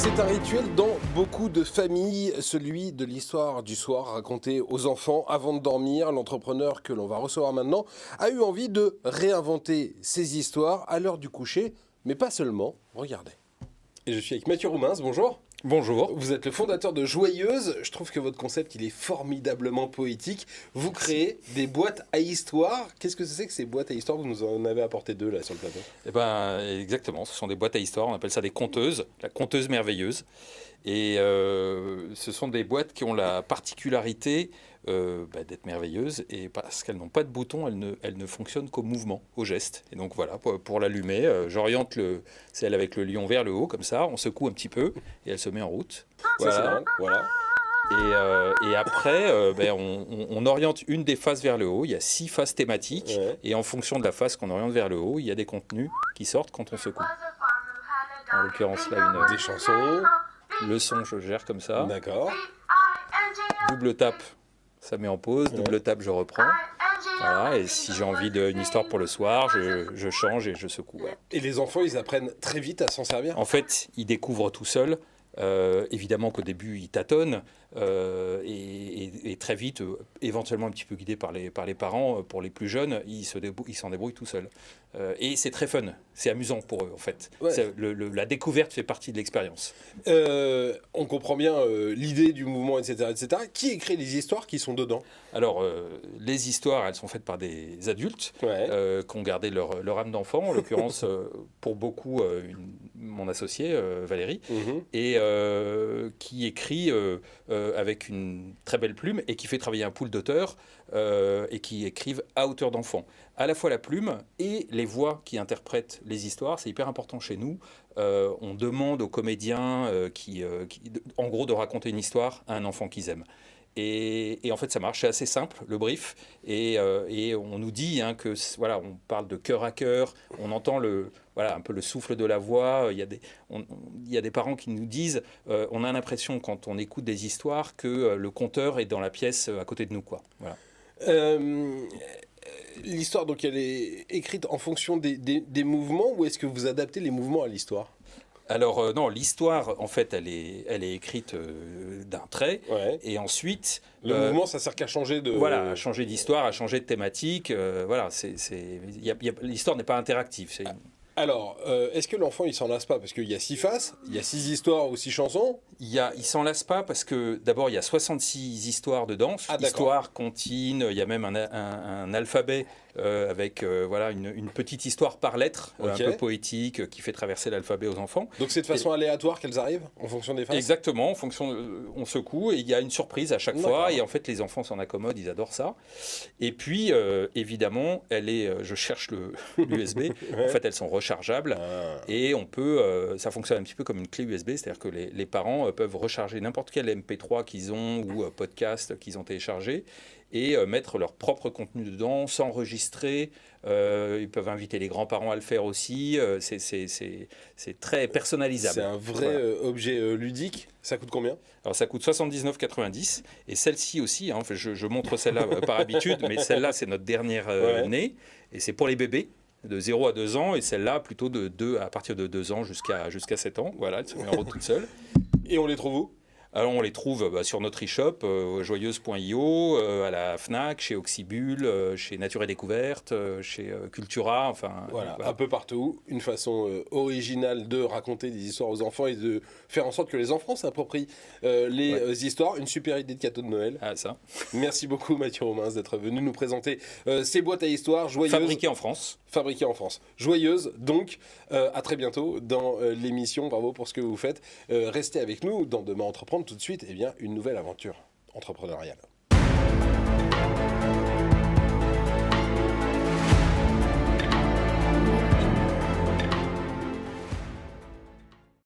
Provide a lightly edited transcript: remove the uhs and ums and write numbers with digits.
C'est un rituel dans beaucoup de familles, celui de l'histoire du soir racontée aux enfants avant de dormir. L'entrepreneur que l'on va recevoir maintenant a eu envie de réinventer ces histoires à l'heure du coucher, mais pas seulement. Regardez. Et je suis avec Mathieu Roumins, bonjour. Bonjour. Vous êtes le fondateur de Joyeuse. Je trouve que votre concept, il est formidablement poétique. Vous créez des boîtes à histoire. Qu'est-ce que c'est que ces boîtes à histoire? Vous nous en avez apporté 2 là sur le plateau. Eh ben, exactement, ce sont des boîtes à histoire, on appelle ça des conteuses, la conteuse merveilleuse. Et ce sont des boîtes qui ont la particularité d'être merveilleuses, et parce qu'elles n'ont pas de bouton, elles ne fonctionnent qu'au mouvement, au geste. Et donc voilà, pour l'allumer, j'oriente celle avec le lion vers le haut, comme ça, on secoue un petit peu, et elle se met en route. Voilà. Et après, on oriente une des faces vers le haut. Il y a 6 faces thématiques. Ouais. Et en fonction de la face qu'on oriente vers le haut, il y a des contenus qui sortent quand on secoue. En l'occurrence, là, Des chansons. le son, je gère comme ça. D'accord. Double tape, ça met en pause. Double tape, je reprends. Voilà. Et si j'ai envie d'une histoire pour le soir, je change et je secoue. Voilà. Et les enfants, ils apprennent très vite à s'en servir. En fait, ils découvrent tout seuls. Évidemment qu'au début, ils tâtonnent et très vite, éventuellement un petit peu guidés par les parents, pour les plus jeunes, ils s'en débrouillent tout seuls. Et c'est très fun, c'est amusant pour eux en fait. Ouais. La découverte fait partie de l'expérience. On comprend bien l'idée du mouvement, etc., etc. Qui écrit les histoires qui sont dedans? Alors, les histoires, elles sont faites par des adultes qui ont gardé leur âme d'enfant, en l'occurrence, pour beaucoup, mon associé, Valérie, et qui écrit avec une très belle plume et qui fait travailler un pool d'auteurs et qui écrivent à hauteur d'enfant. À la fois la plume et les voix qui interprètent les histoires, c'est hyper important chez nous. On demande aux comédiens en gros, de raconter une histoire à un enfant qu'ils aiment. Et en fait, ça marche, c'est assez simple, le brief. Et on nous dit que voilà, on parle de cœur à cœur, on entend un peu le souffle de la voix. Il y a des parents qui nous disent, on a l'impression quand on écoute des histoires que le conteur est dans la pièce à côté de nous, quoi. Voilà. L'histoire, donc, elle est écrite en fonction des mouvements, ou est-ce que vous adaptez les mouvements à l'histoire? Alors non, l'histoire, en fait, elle est écrite d'un trait, et ensuite... Le mouvement, ça sert qu'à changer de... Voilà, à changer d'histoire, à changer de thématique. Voilà, l'histoire n'est pas interactive. Alors, est-ce que l'enfant, il s'en lasse pas? Parce qu'il y a 6 faces, il y a 6 histoires ou 6 chansons. Il s'en lasse pas parce que, d'abord, il y a 66 histoires dedans. Histoire, comptine, il y a même un alphabet avec une petite histoire par lettre, un peu poétique, qui fait traverser l'alphabet aux enfants. Donc c'est de façon aléatoire qu'elles arrivent, en fonction des faces? Exactement, en fonction, on secoue, et il y a une surprise à chaque fois, et en fait, les enfants s'en accommodent, ils adorent ça. Et puis, évidemment, je cherche l'USB, en fait, elles sont rechargeables, et on peut, ça fonctionne un petit peu comme une clé USB, c'est-à-dire que les parents peuvent recharger n'importe quel MP3 qu'ils ont ou podcast qu'ils ont téléchargé et mettre leur propre contenu dedans, s'enregistrer. Ils peuvent inviter les grands-parents à le faire aussi. C'est très personnalisable. C'est un vrai objet ludique. Ça coûte combien? Alors ça coûte 79,90 et celle-ci aussi, je montre celle-là par habitude, mais celle-là c'est notre dernière née et c'est pour les bébés de 0 à 2 ans, et celle-là plutôt à partir de 2 ans jusqu'à 7 ans. Voilà, elle se met en route toute seule. Et on les trouve où? Alors on les trouve sur notre e-shop, joyeuse.io, à la Fnac, chez Oxybul, chez Nature et Découverte, chez Cultura, voilà, un peu partout. Une façon originale de raconter des histoires aux enfants et de faire en sorte que les enfants s'approprient les histoires. Une super idée de cadeau de Noël. Ah, ça. Merci beaucoup Mathieu Roumins d'être venu nous présenter ces boîtes à histoires Joyeuses. Fabriquées en France. Fabriquées en France. Joyeuses, donc, à très bientôt dans l'émission. Bravo pour ce que vous faites. Restez avec nous dans Demain Entreprendre. Tout de suite, une nouvelle aventure entrepreneuriale.